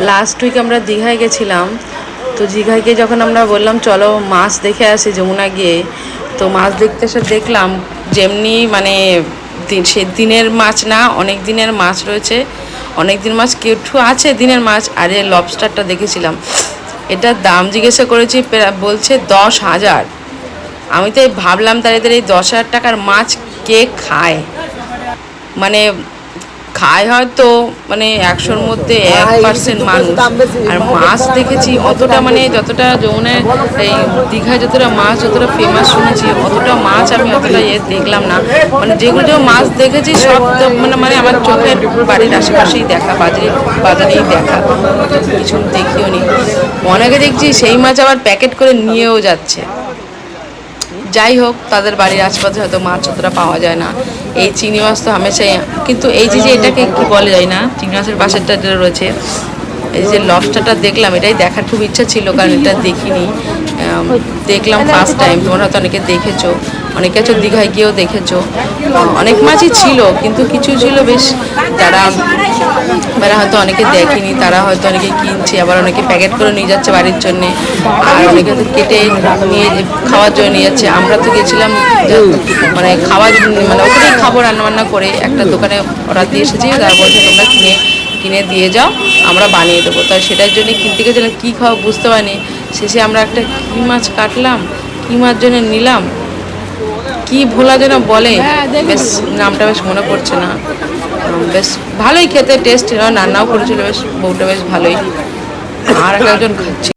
Last week আমরা দীঘায় গেছিলাম। তো দীঘায় গিয়ে যখন আমরা বললাম চলো মাছ দেখে আসি যমুনা গিয়ে, তো মাছ দেখতে এসে দেখলাম যেমনি মানে সে দিনের মাছ না, অনেক দিনের মাছ রয়েছে, অনেক দিন মাছ কেটু আছে দিনের মাছ। আর এই লবস্টারটা দেখেছিলাম, এটার দাম জিজ্ঞাসা করেছি, বলছে 10,000। আমি তো ভাবলাম তাদের এই 10,000 টাকার মাছ কে খায়, মানে খায় হয়তো মানে 100-র মধ্যে 1% মানুষ। আর মাছ দেখেছি অতটা, মানে যতটা যমুনায় এই দীঘায় যতটা মাছ যতটা ফেমাস শুনেছি, অতটা মাছ আমি অতটা দেখলাম না। মানে যেগুলো মাছ দেখেছি সব মানে আমার চোখের বাড়ির আশেপাশেই দেখা, বাজারেই দেখা, কিছু দেখিও নি। অনেকে দেখছি সেই মাছ আবার প্যাকেট করে নিয়েও যাচ্ছে। যাই হোক, তাদের বাড়ির আশপাশে হয়তো মাছ অতটা পাওয়া যায় না। এই চিংড়ি মাছ তো হামেশাই, কিন্তু এই যে এটাকে কি বলে যায় না, চিংড়ি মাছের পাশেরটা যেটা রয়েছে, এই যে লবস্টারটা দেখলাম, এটাই দেখার খুব ইচ্ছা ছিল, কারণ এটা দেখিনি, দেখলাম ফার্স্ট টাইম। তোমরা হয়তো অনেকে দেখেছো, অনেকে আছো দীঘায় গিয়েও দেখেছো। অনেক মাছই ছিল, কিন্তু কিছু ছিল বেশ, যারা হয়তো অনেকে দেখেনি, তারা হয়তো অনেকে কিনছে, আবার অনেকে প্যাকেট করে নিয়ে যাচ্ছে বাড়ির জন্যে, আর অনেকে হয়তো কেটে নিয়ে খাওয়ার জন্য নিয়ে যাচ্ছে। আমরা তো গেছিলাম মানে খাওয়ার, মানে ওখানেই খাবো রান্নাবান্না করে, একটা দোকানে অর্ডার দিয়ে এসেছি, তারা বলছে তোমরা কিনে দিয়ে যাও, আমরা বানিয়ে দেবো। তাই সেটার জন্য কিনতে গেছিলাম, কী খাওয়া বুঝতে পারিনি। শেষে আমরা একটা কী মাছ কাটলাম, কী মাছ জন্য নিলাম, কি ভোলা যেন বলে, বেশ নামটা বেশ মনে পড়ছে না। বেশ ভালোই খেতে, টেস্ট রান্নাও করেছিল বেশ, বউটা বেশ ভালোই। আর একজন খাচ্ছি।